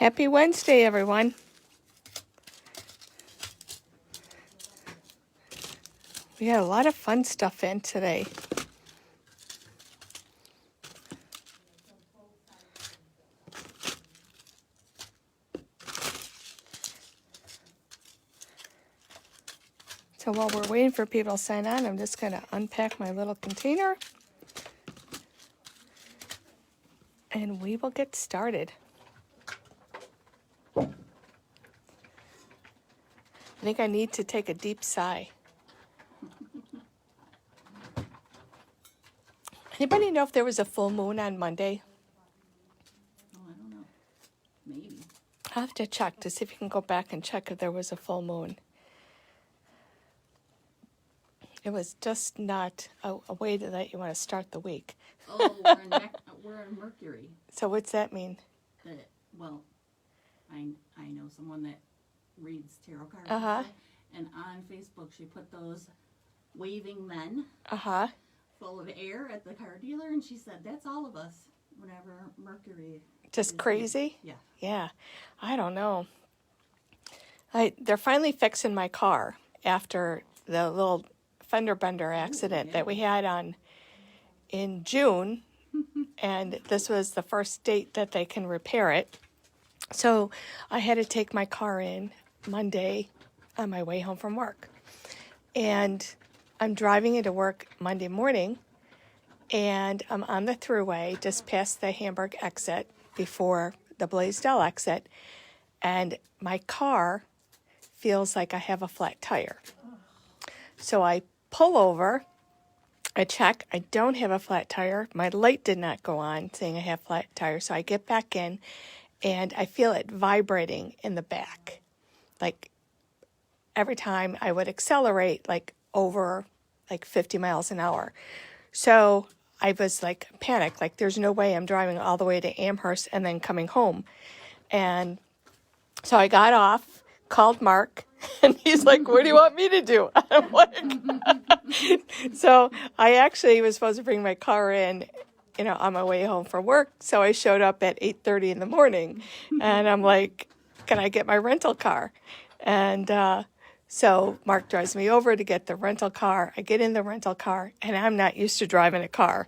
Happy Wednesday, everyone. We got a lot of fun stuff in today. So while we're waiting for people to sign on, I'm just going to unpack my little container. And we will get started. I think I need to take a deep sigh. Anybody know if there was a full moon on Monday? Oh, I don't know. Maybe. I'll have to check to see if you can go back and check if there was a full moon. It was just not a way that you want to start the week. Oh, we're in Mercury. So what's that mean? Well, I know someone that reads tarot cards. Uh-huh. And on Facebook, she put those waving men Uh-huh. full of air at the car dealer, and she said, that's all of us whenever Mercury. Just crazy? Yeah. Yeah. I don't know. They're finally fixing my car after the little fender bender accident that we had in June. And this was the first date that they can repair it. So I had to take my car in Monday on my way home from work. And I'm driving into work Monday morning, and I'm on the thruway just past the Hamburg exit before the Blaisdell exit, and my car feels like I have a flat tire. So I pull over, I check, I don't have a flat tire. My light did not go on saying I have flat tire, so I get back in, and I feel it vibrating in the back. Like every time I would accelerate, like over like 50 miles an hour. So I was like panicked, like there's no way I'm driving all the way to Amherst and then coming home. And so I got off, called Mark, and he's like, what do you want me to do? I'm like, so I actually was supposed to bring my car in, on my way home from work. So I showed up at 8:30 in the morning, and I'm like, can I get my rental car? And so Mark drives me over to get the rental car. I get in the rental car, and I'm not used to driving a car.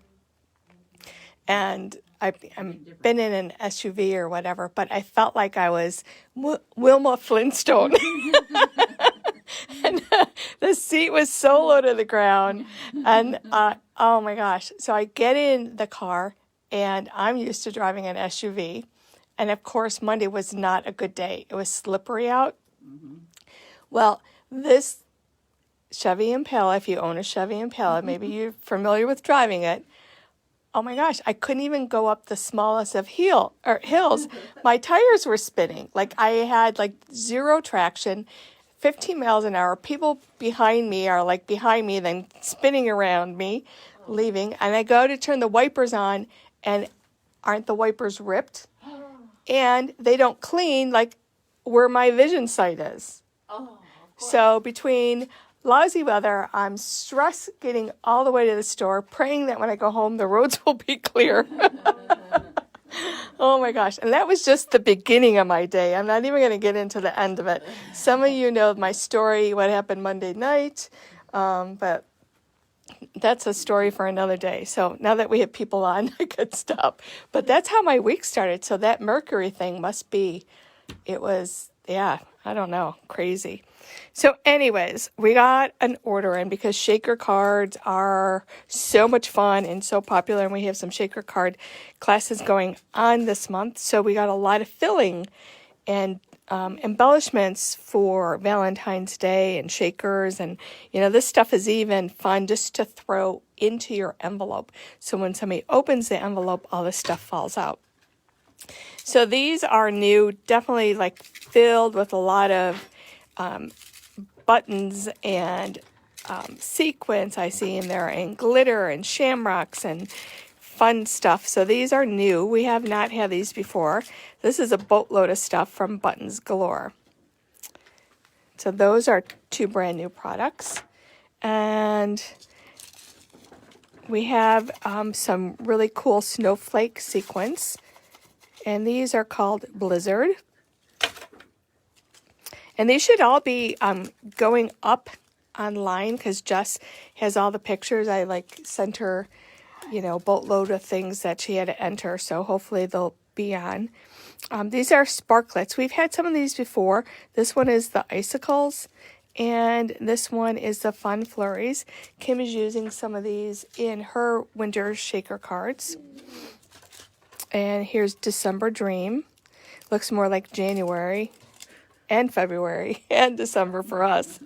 And I've been in an SUV or whatever, but I felt like I was Wilma Flintstone. And the seat was so low to the ground. And oh my gosh. So I get in the car, and I'm used to driving an SUV. And of course, Monday was not a good day. It was slippery out. Mm-hmm. Well, this Chevy Impala, if you own a Chevy Impala, maybe you're familiar with driving it. Oh my gosh, I couldn't even go up the smallest of hills. My tires were spinning. Like I had like zero traction, 15 miles an hour. People behind me are like behind me, then spinning around me, leaving. And I go to turn the wipers on, and aren't the wipers ripped? And they don't clean like where my vision sight is. Oh, so between lousy weather, I'm stressed getting all the way to the store, praying that when I go home, the roads will be clear. Oh my gosh. And that was just the beginning of my day. I'm not even going to get into the end of it. Some of you know my story, what happened Monday night, but that's a story for another day. So now that we have people on, I could stop. But that's how my week started. So that Mercury thing must be, it was, yeah, I don't know, crazy. So anyways, we got an order in because shaker cards are so much fun and so popular, and we have some shaker card classes going on this month. So we got a lot of filling and embellishments for Valentine's Day and shakers. And, this stuff is even fun just to throw into your envelope. So when somebody opens the envelope, all this stuff falls out. So these are new, definitely like filled with a lot of buttons and sequins I see in there, and glitter and shamrocks and fun stuff. So these are new. We have not had these before. This is a boatload of stuff from Buttons Galore. So those are two brand new products. And we have some really cool snowflake sequins And these are called Blizzard. And these should all be going up online because Jess has all the pictures. I like sent her, you know, boatload of things that she had to enter. So hopefully they'll be on. These are Sparklets. We've had some of these before. This one is the Icicles. And this one is the Fun Flurries. Kim is using some of these in her winter shaker cards. And here's December Dream. Looks more like January and February and December for us.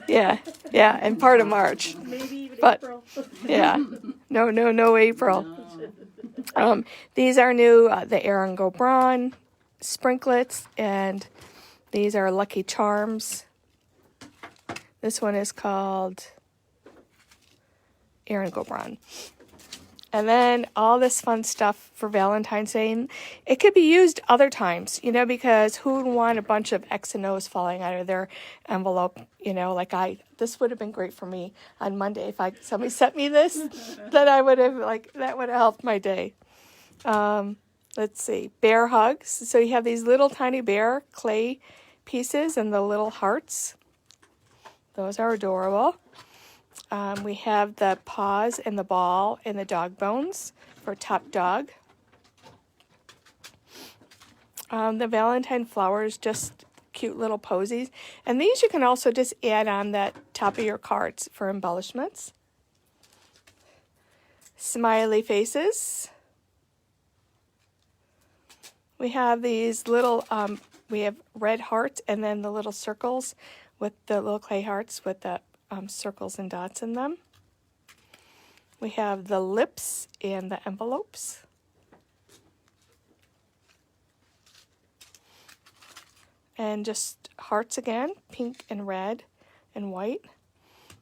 Yeah, and part of March. Maybe even But April. yeah, no April. These are new, the Erin Go Braun Sprinklets, and these are Lucky Charms. This one is called Erin Go Braun. And then all this fun stuff for Valentine's Day. It could be used other times, you know, because who would want a bunch of X and O's falling out of their envelope, you know, like this would have been great for me on Monday. If somebody sent me this, then I would have, that would have helped my day. Let's see, bear hugs. So you have these little tiny bear clay pieces and the little hearts. Those are adorable. We have the paws and the ball and the dog bones for Top Dog. The Valentine flowers, just cute little posies. And these you can also just add on the top of your cards for embellishments. Smiley faces. We have these little, we have red hearts and then the little circles with the little clay hearts with the circles and dots in them. We have the lips and the envelopes. And just hearts again, pink and red and white.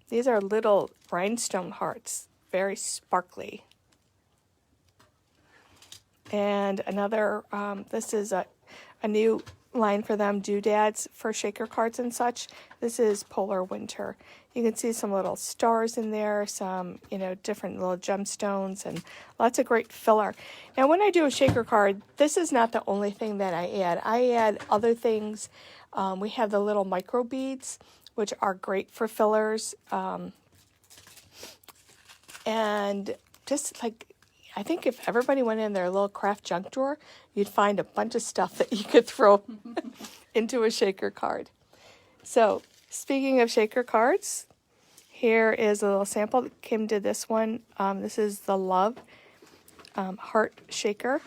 These are little rhinestone hearts, very sparkly. And another, this is a new line for them, doodads for shaker cards and such. This is Polar Winter. You can see some little stars in there, some, you know, different little gemstones, and lots of great filler. Now, when I do a shaker card, this is not the only thing that I add. I add other things. We have the little micro beads, which are great for fillers. And just like, I think if everybody went in their little craft junk drawer, you'd find a bunch of stuff that you could throw into a shaker card. So, speaking of shaker cards, here is a little sample. Kim did this one. This is the Love Heart Shaker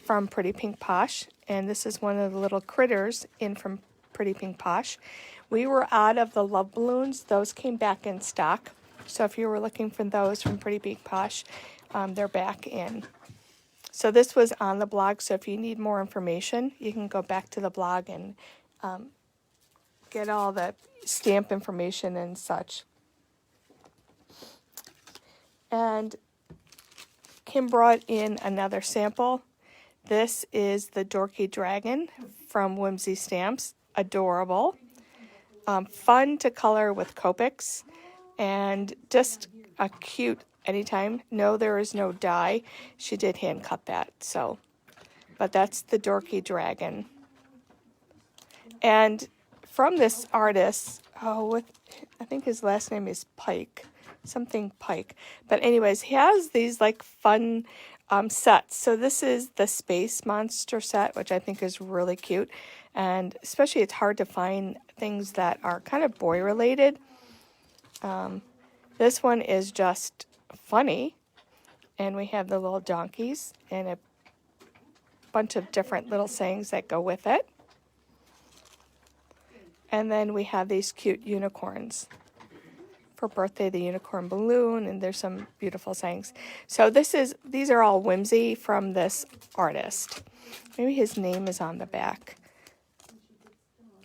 from Pretty Pink Posh. And this is one of the little critters in from Pretty Pink Posh. We were out of the love balloons. Those came back in stock. So if you were looking for those from Pretty Pink Posh, they're back in. So this was on the blog. So if you need more information, you can go back to the blog and get all the stamp information and such. And Kim brought in another sample. This is the Dorky Dragon from Whimsy Stamps. Adorable. Fun to color with Copics. And just a cute anytime. No, there is no dye. She did hand cut that. So, but that's the Dorky Dragon. And from this artist, I think his last name is Pike, something Pike. But anyways, he has these like fun sets. So this is the Space Monster set, which I think is really cute. And especially it's hard to find things that are kind of boy related. This one is just funny. And we have the little donkeys and a bunch of different little sayings that go with it. And then we have these cute unicorns. For birthday, the unicorn balloon, and there's some beautiful sayings. So these are all Whimsy from this artist. Maybe his name is on the back.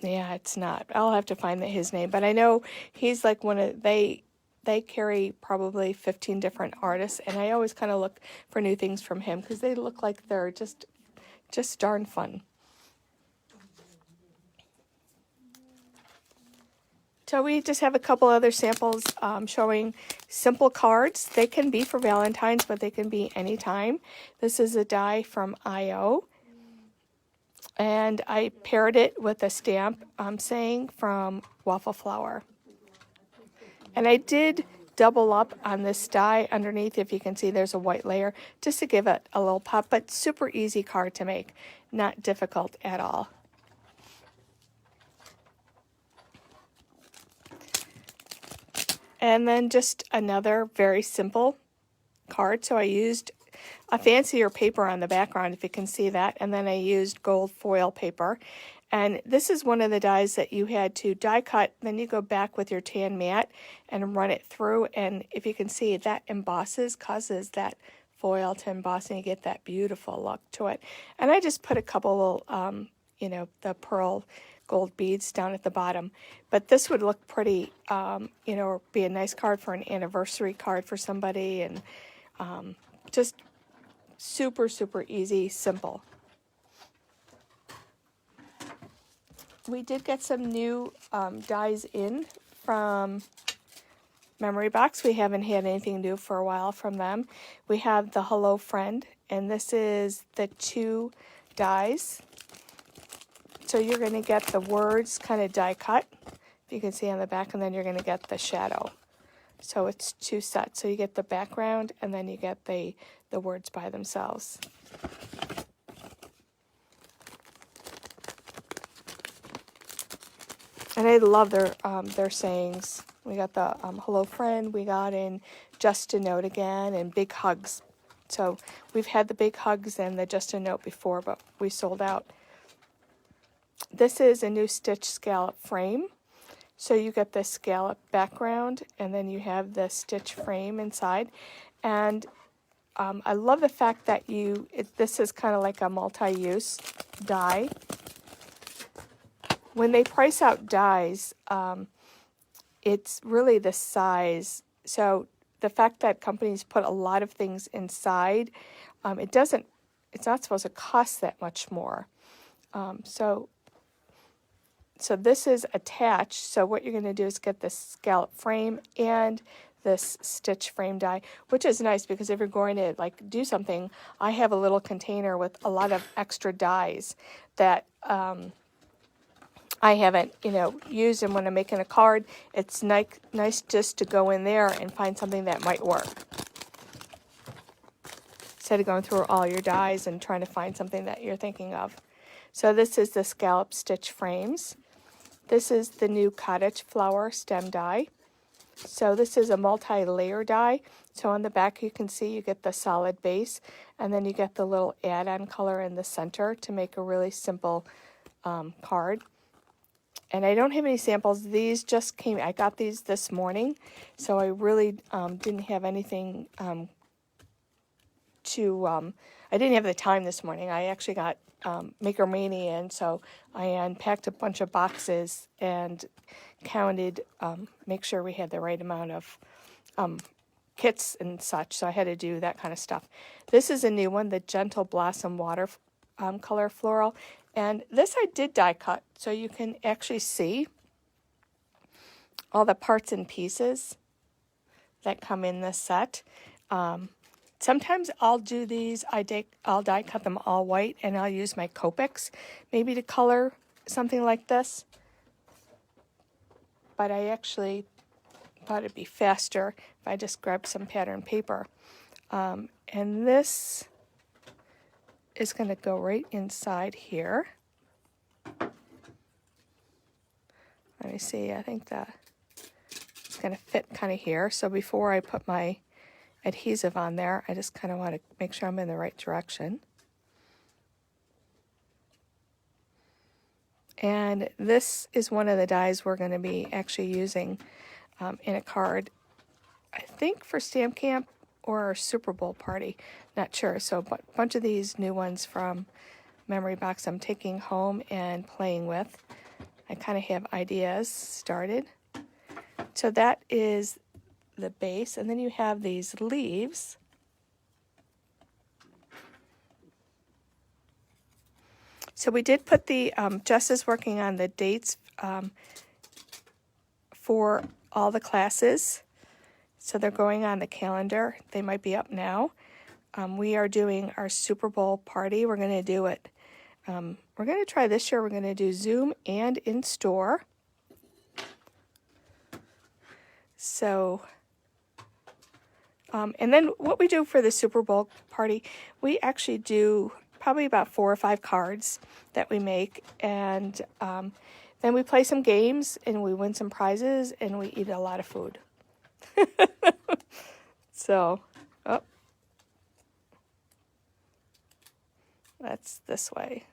Yeah, it's not. I'll have to find his name, but I know he's like they carry probably 15 different artists, and I always kind of look for new things from him because they look like they're just darn fun. So we just have a couple other samples showing simple cards. They can be for Valentine's, but they can be anytime. This is a die from IO. And I paired it with a stamp saying from Waffle Flower. And I did double up on this die underneath. If you can see, there's a white layer just to give it a little pop, but super easy card to make, not difficult at all. And then just another very simple card. So I used a fancier paper on the background, if you can see that, and then I used gold foil paper. And this is one of the dies that you had to die cut, then you go back with your tan mat and run it through, and if you can see, that embosses, causes that foil to emboss, and you get that beautiful look to it. And I just put a couple little, the pearl gold beads down at the bottom. But this would look pretty, or be a nice card for an anniversary card for somebody, and just super, super easy, simple. We did get some new dies in from Memory Box. We haven't had anything new for a while from them. We have the Hello Friend, and this is the 2 dies. So you're going to get the words kind of die cut, if you can see on the back, and then you're going to get the shadow. So it's 2 sets. So you get the background, and then you get the words by themselves. And I love their sayings. We got the Hello Friend, we got in Just a Note again, and Big Hugs. So we've had the Big Hugs and the Just a Note before, but we sold out. This is a new stitch scallop frame. So you get the scallop background, and then you have the stitch frame inside. And I love the fact that this is kind of like a multi-use die. When they price out dies, it's really the size. So the fact that companies put a lot of things inside, it's not supposed to cost that much more. So this is attached. So what you're going to do is get this scallop frame and this stitch frame die, which is nice because if you're going to do something, I have a little container with a lot of extra dies that I haven't, used, and when I'm making a card, it's nice just to go in there and find something that might work. Instead of going through all your dies and trying to find something that you're thinking of. So this is the scallop stitch frames. This is the new Cottage flower stem die. So this is a multi-layer die. So on the back you can see you get the solid base, and then you get the little add-on color in the center to make a really simple card. And I don't have any samples. These just came, I got these this morning, so I really didn't have anything I didn't have the time this morning. I actually got Maker Mania, and so I unpacked a bunch of boxes and counted, make sure we had the right amount of kits and such, so I had to do that kind of stuff. This is a new one, the Gentle Blossom Water color floral, and this I did die cut, so you can actually see all the parts and pieces that come in this set. Sometimes I'll do these, I'll die cut them all white, and I'll use my Copics maybe to color something like this. But I actually thought it'd be faster if I just grabbed some pattern paper. And this is going to go right inside here. Let me see, I think it's going to fit kind of here. So before I put my adhesive on there, I just kind of want to make sure I'm in the right direction. And this is one of the dies we're going to be actually using in a card, I think for Stamp Camp or Super Bowl party, not sure. So a bunch of these new ones from Memory Box I'm taking home and playing with. I kind of have ideas started. So that is the base, and then you have these leaves. So we did put the, Jess is working on the dates for all the classes. So they're going on the calendar. They might be up now. We are doing our Super Bowl party. We're going to do it. We're going to try this year. We're going to do Zoom and in store. So, and then what we do for the Super Bowl party, we actually do probably about 4 or 5 cards that we make. And then we play some games and we win some prizes and we eat a lot of food. So, oh, that's this way.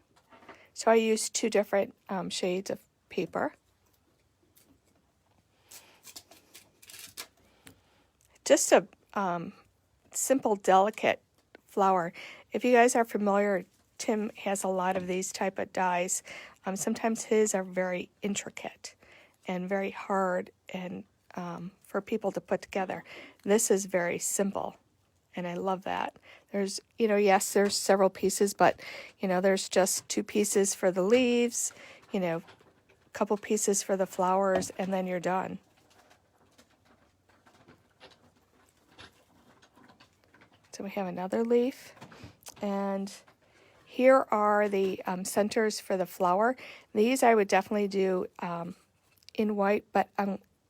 So I use 2 different shades of paper. Just a simple, delicate flower. If you guys are familiar, Tim has a lot of these type of dies. Sometimes his are very intricate and very hard and for people to put together. This is very simple, and I love that. There's, yes, there's several pieces, but, there's just 2 pieces for the leaves, a couple pieces for the flowers, and then you're done. So we have another leaf, and here are the centers for the flower. These I would definitely do in white, but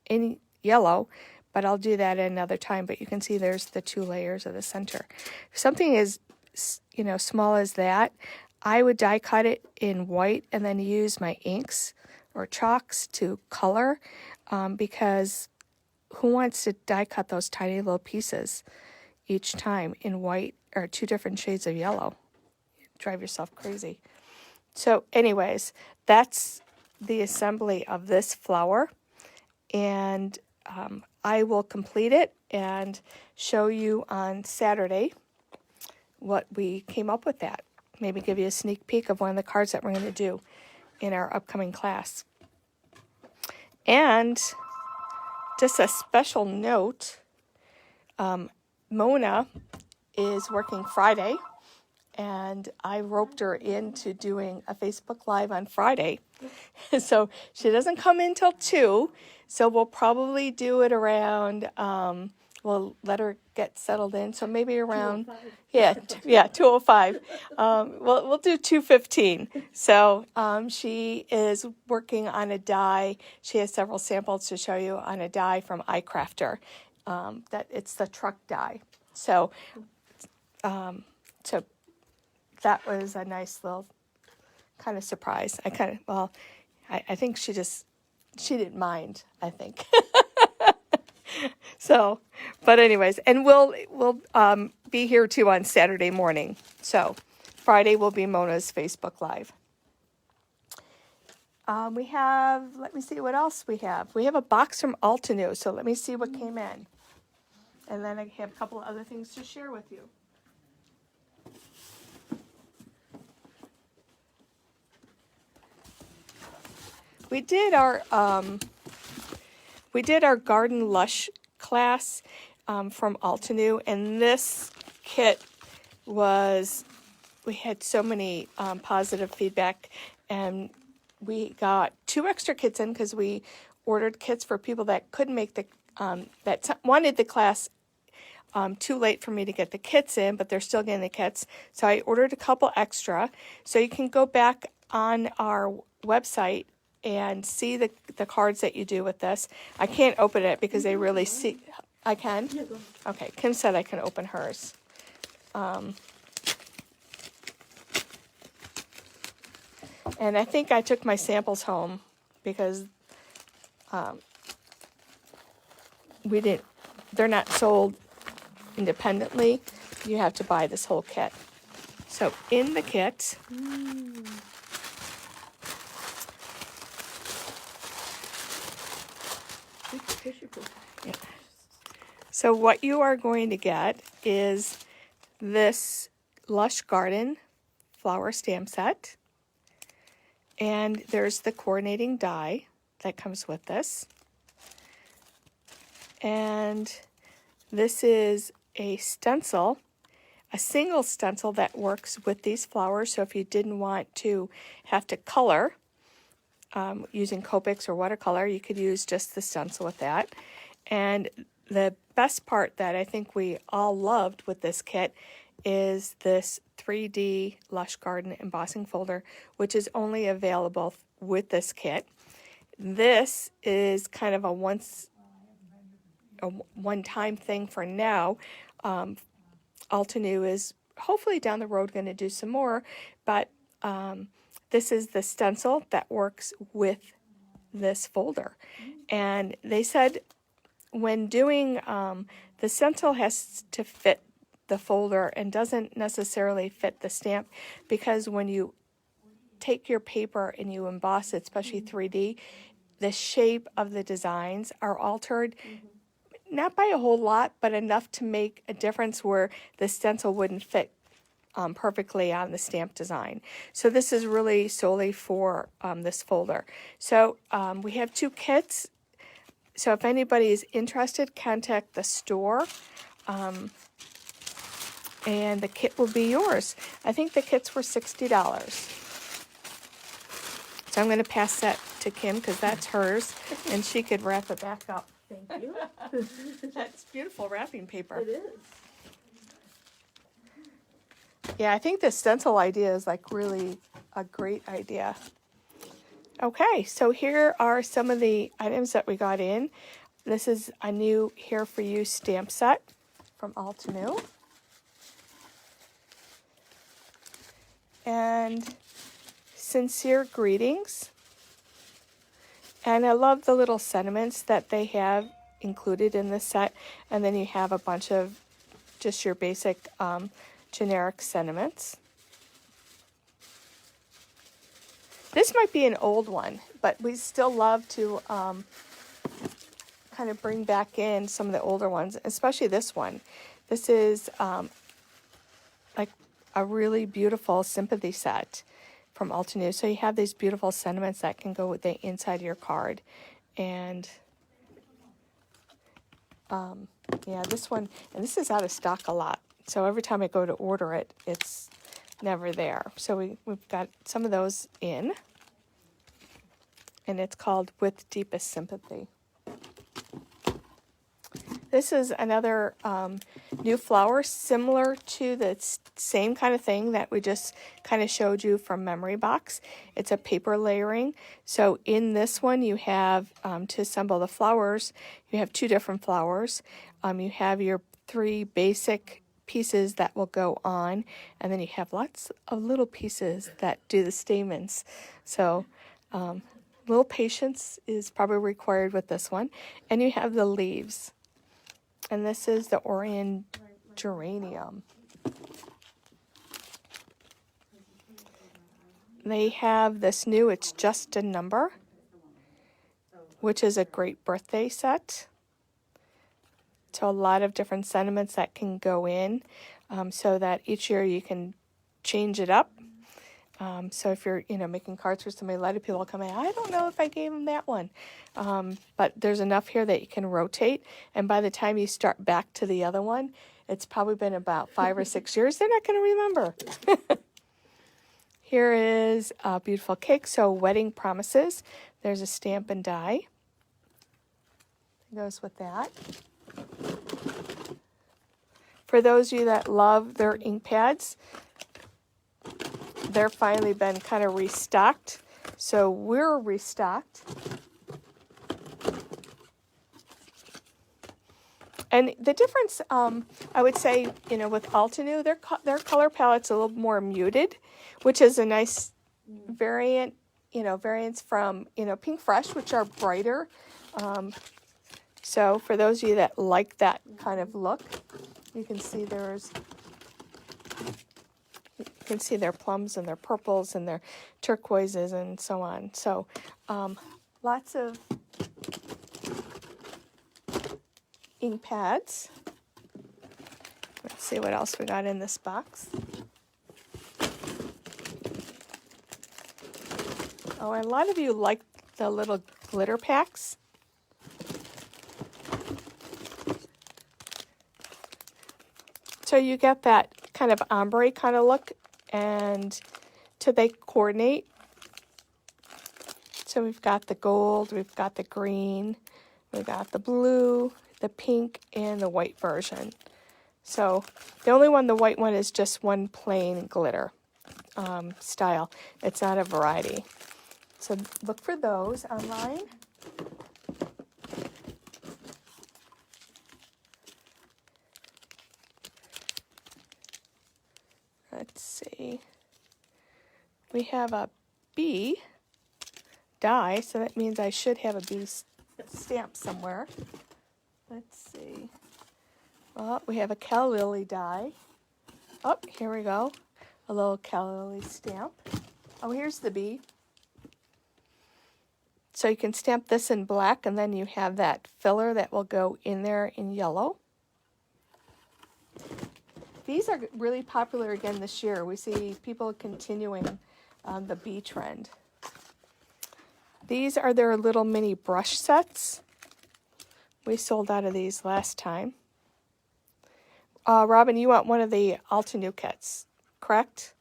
in yellow, but I'll do that at another time. But you can see there's the 2 layers of the center. If something is, small as that, I would die cut it in white and then use my inks or chalks to color, because who wants to die cut those tiny little pieces each time in white or 2 different shades of yellow? Drive yourself crazy. So anyways, that's the assembly of this flower, and I will complete it and show you on Saturday what we came up with that. Maybe give you a sneak peek of one of the cards that we're going to do in our upcoming class. And just a special note, Mona is working Friday, and I roped her into doing a Facebook Live on Friday. So she doesn't come in till 2, so we'll probably do it around, we'll let her get settled in, so maybe around, 2:05. We'll do 2:15. So she is working on a die. She has several samples to show you on a die from iCrafter. That it's the truck die. So that was a nice little kind of surprise. I think she didn't mind, I think. So, but anyways, and we'll be here too on Saturday morning. So Friday will be Mona's Facebook Live. We have, let me see what else we have. We have a box from Altenew, so let me see what came in. And then I have a couple of other things to share with you. We did our Garden Lush class from Altenew, and this kit we had so many positive feedback, and we got 2 extra kits in because we ordered kits for people that couldn't make that wanted the class too late for me to get the kits in, but they're still getting the kits. So I ordered a couple extra. So you can go back on our website and see the cards that you do with this. I can't open it because they really see. I can? Yeah, go ahead. Okay, Kim said I can open hers. And I think I took my samples home because they're not sold independently. You have to buy this whole kit. So in the kit, yeah. So what you are going to get is this Lush Garden flower stamp set. And there's the coordinating die that comes with this. And this is a stencil, a single stencil that works with these flowers. So if you didn't want to have to color, using Copics or watercolor. You could use just the stencil with that. And the best part that I think we all loved with this kit is this 3D Lush Garden embossing folder, which is only available with this kit. This is kind of a one-time thing for now. Altenew is hopefully down the road going to do some more, but this is the stencil that works with this folder. And they said when doing the stencil has to fit the folder and doesn't necessarily fit the stamp, because when you take your paper and you emboss it, especially 3D, the shape of the designs are altered, not by a whole lot, but enough to make a difference where the stencil wouldn't fit perfectly on the stamp design. So this is really solely for this folder. So we have 2 kits. So if anybody is interested, contact the store, and the kit will be yours. I think the kits were $60. So I'm going to pass that to Kim because that's hers, and she could wrap it back up. Thank you. That's beautiful wrapping paper. It is. Yeah, I think the stencil idea is like really a great idea. Okay, so here are some of the items that we got in. This is a new Here For You stamp set from Altenew. And sincere greetings. And I love the little sentiments that they have included in this set. And then you have a bunch of just your basic generic sentiments. This might be an old one, but we still love to kind of bring back in some of the older ones, especially this one. This is like a really beautiful sympathy set from Altenew. So you have these beautiful sentiments that can go with the inside of your card. And yeah, this one, and this is out of stock a lot. So every time I go to order it, it's never there. So we've got some of those in. And it's called With Deepest Sympathy. This is another new flower similar to the same kind of thing that we just kind of showed you from Memory Box. It's a paper layering. So in this one you have, to assemble the flowers, you have 2 different flowers. You have your 3 basic pieces that will go on, and then you have lots of little pieces that do the stamens. So little patience is probably required with this one. And you have the leaves. And this is the Orion geranium. They have this new It's Just a Number, which is a great birthday set. So a lot of different sentiments that can go in, so that each year you can change it up. So if you're, making cards for somebody, a lot of people come in, I don't know if I gave them that one. But there's enough here that you can rotate. And by the time you start back to the other one, it's probably been about 5 or 6 years. They're not going to remember. Here is a beautiful cake. So Wedding Promises. There's a stamp and die. It goes with that. For those of you that love their ink pads, they're finally been kind of restocked. So we're restocked. And the difference, I would say, with Altenew, their color palette's a little more muted, which is a nice variant, variants from, Pink Fresh, which are brighter. So for those of you that like that kind of look, you can see you can see their plums and their purples and their turquoises and so on. So lots of ink pads. Let's see what else we got in this box. Oh, a lot of you like the little glitter packs. So you get that kind of ombre kind of look, and they coordinate. So we've got the gold, we've got the green, we've got the blue, the pink, and the white version. So the only one, the white one, is just one plain glitter style. It's not a variety. So look for those online. Let's see. We have a bee die, so that means I should have a bee stamp somewhere. Let's see. Well, we have a calla lily die. Oh, here we go. A little calla lily stamp. Oh, here's the bee. So you can stamp this in black, and then you have that filler that will go in there in yellow. These are really popular again this year. We see people continuing the bee trend. These are their little mini brush sets. We sold out of these last time. Robin, you want one of the Altenew kits, correct?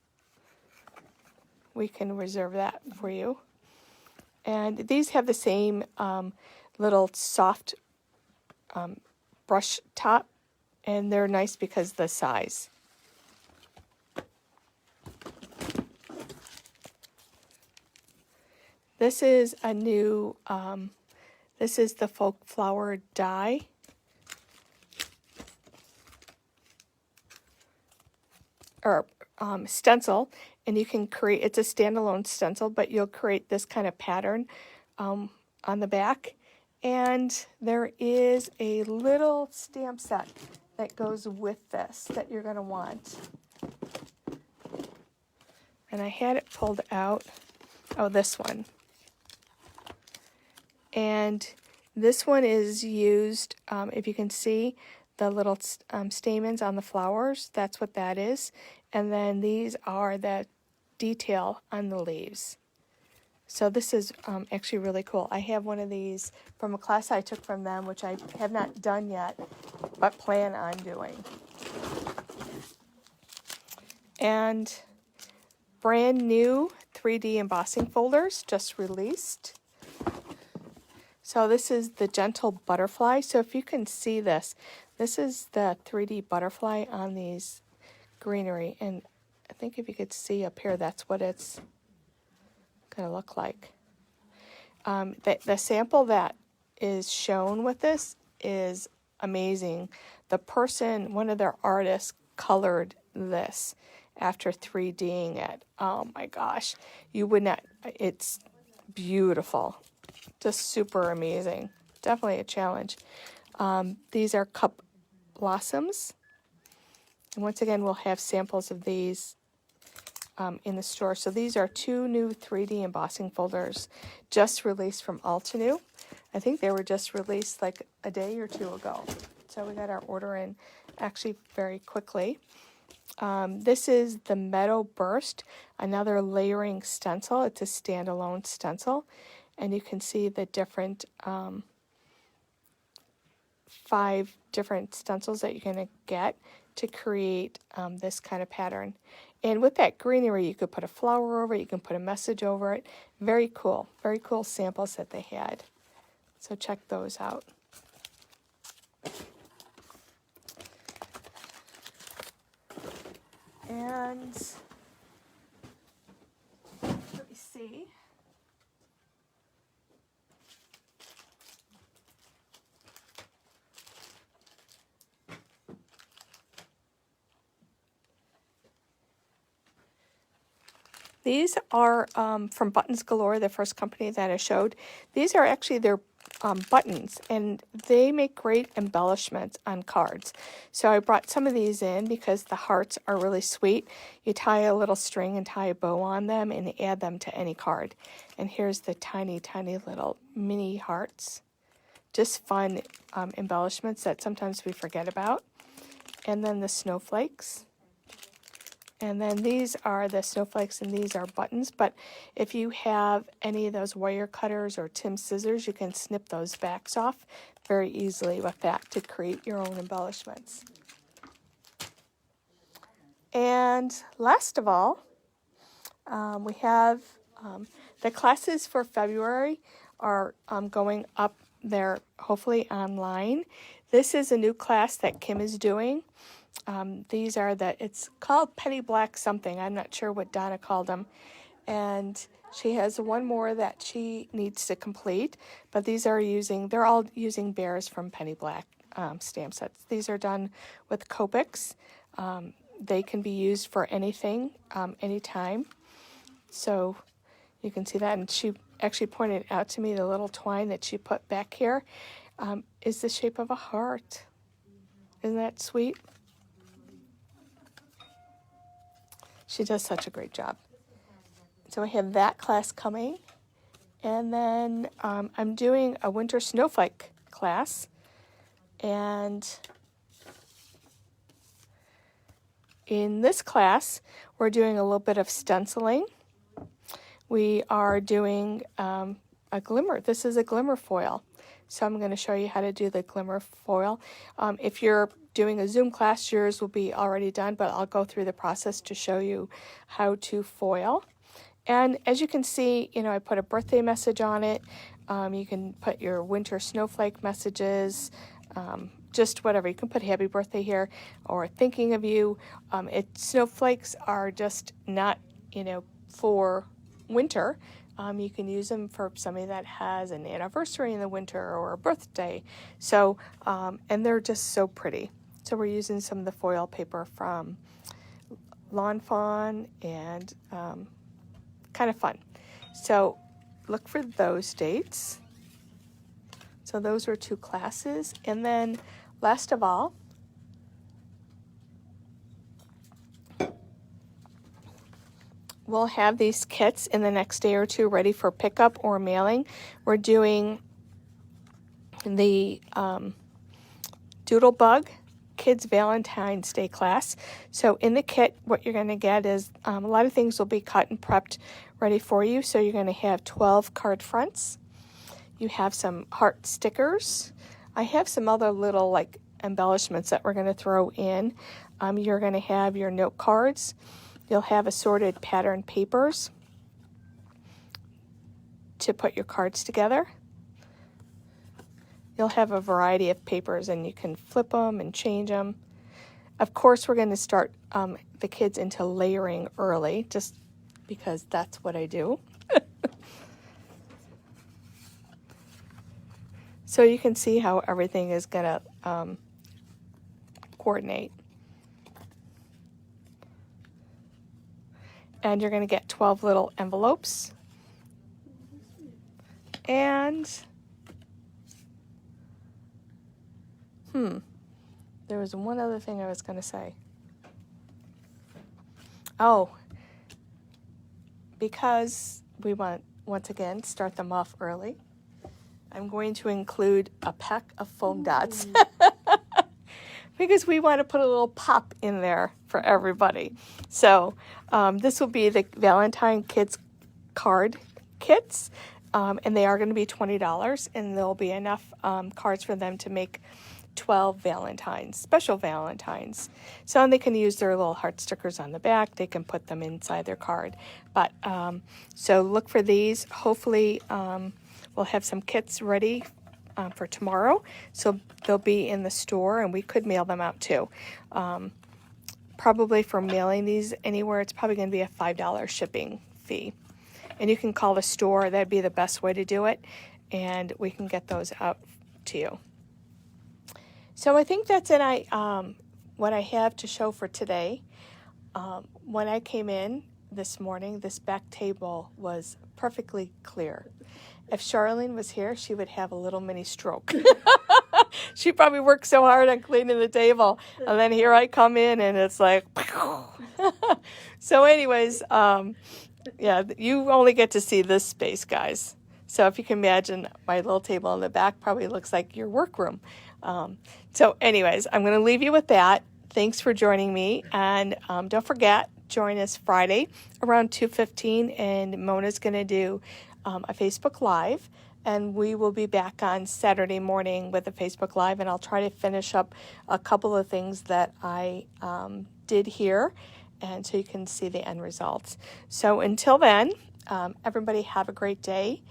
We can reserve that for you. And these have the same little soft brush top, and they're nice because of the size. This is a new, this is the Folk Flower die. Or stencil, and you can create, it's a standalone stencil, but you'll create this kind of pattern on the back. And there is a little stamp set that goes with this that you're going to want. And I had it pulled out. Oh, this one. And this one is used, if you can see, the little stamens on the flowers, that's what that is. And then these are the detail on the leaves. So this is actually really cool. I have one of these from a class I took from them, which I have not done yet, but plan on doing. And brand new 3D embossing folders just released. So this is the gentle butterfly. So if you can see this, this is the 3D butterfly on these greenery. And I think if you could see up here, that's what it's going to look like. The sample that is shown with this is amazing. The person, one of their artists, colored this after 3Ding it. Oh my gosh. You would not, it's beautiful. Just super amazing. Definitely a challenge. These are cup blossoms. And once again, we'll have samples of these in the store. So these are 2 new 3D embossing folders just released from Altenew. I think they were just released like a day or 2 ago. So we got our order in actually very quickly. This is the Meadow Burst, another layering stencil. It's a standalone stencil. And you can see the different 5 different stencils that you're going to get to create this kind of pattern. And with that greenery, you could put a flower over it, you can put a message over it. Very cool samples that they had. So check those out. And let me see. These are from Buttons Galore, the first company that I showed. These are actually their buttons, and they make great embellishments on cards. So I brought some of these in because the hearts are really sweet. You tie a little string and tie a bow on them and add them to any card. And here's the tiny, tiny little mini hearts. Just fun embellishments that sometimes we forget about. And then the snowflakes. And then these are the snowflakes, and these are buttons. But if you have any of those wire cutters or Tim scissors, you can snip those backs off very easily with that to create your own embellishments. And last of all, we have The classes for February are going up there, hopefully online. This is a new class that Kim is doing. These are it's called Penny Black something. I'm not sure what Donna called them. And she has one more that she needs to complete. But they're all using bears from Penny Black stamp sets. These are done with Copics. They can be used for anything, anytime. So you can see that. And she actually pointed out to me the little twine that she put back here is the shape of a heart. Isn't that sweet? She does such a great job. So I have that class coming. And then I'm doing a winter snowflake class. And in this class, we're doing a little bit of stenciling. We are doing a glimmer. This is a glimmer foil. So I'm going to show you how to do the glimmer foil. If you're doing a Zoom class, yours will be already done, but I'll go through the process to show you how to foil. And as you can see, I put a birthday message on it. You can put your winter snowflake messages, just whatever. You can put happy birthday here or thinking of you. Snowflakes are just not, for winter. You can use them for somebody that has an anniversary in the winter or a birthday. So, and they're just so pretty. So we're using some of the foil paper from Lawn Fawn and kind of fun. So look for those dates. So those were 2 classes. And then last of all, we'll have these kits in the next day or 2 ready for pickup or mailing. We're doing the Doodlebug Kids Valentine's Day class. So in the kit, what you're going to get is a lot of things will be cut and prepped ready for you. So you're going to have 12 card fronts. You have some heart stickers. I have some other little embellishments that we're going to throw in. You're going to have your note cards. You'll have assorted pattern papers to put your cards together. You'll have a variety of papers and you can flip them and change them. Of course, we're going to start the kids into layering early, just because that's what I do. So you can see how everything is going to coordinate. And you're going to get 12 little envelopes. And there was one other thing I was going to say. Oh, because we want, once again, start them off early, I'm going to include a pack of foam dots. Because we want to put a little pop in there for everybody. So this will be the Valentine Kids card kits. And they are going to be $20. And there'll be enough cards for them to make 12 Valentines, special Valentines. So they can use their little heart stickers on the back. They can put them inside their card. But so look for these. Hopefully we'll have some kits ready for tomorrow. So they'll be in the store and we could mail them out too. Probably for mailing these anywhere, it's probably going to be a $5 shipping fee. And you can call the store. That'd be the best way to do it. And we can get those out to you. So I think that's it. What I have to show for today. When I came in this morning, this back table was perfectly clear. If Charlene was here, she would have a little mini stroke. She probably worked so hard on cleaning the table. And then here I come in and it's like, so anyways, yeah, you only get to see this space, guys. So if you can imagine my little table in the back probably looks like your workroom. So anyways, I'm going to leave you with that. Thanks for joining me. And don't forget, join us Friday around 2:15. And Mona's going to do a Facebook Live. And we will be back on Saturday morning with a Facebook Live. And I'll try to finish up a couple of things that I did here. And so you can see the end results. So until then, Everybody have a great day.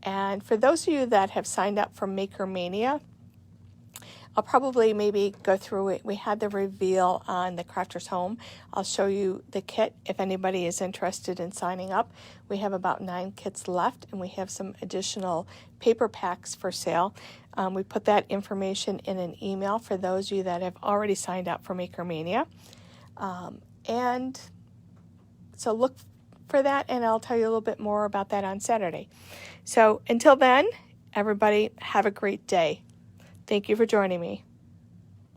And for those of you that have signed up for Maker Mania, I'll probably maybe go through it. We had the reveal on the Crafter's Home. I'll show you the kit if anybody is interested in signing up. We have about 9 kits left, and we have some additional paper packs for sale. We put that information in an email for those of you that have already signed up for Maker Mania. And so look for that, and I'll tell you a little bit more about that on Saturday. So until then, everybody have a great day. Thank you for joining me.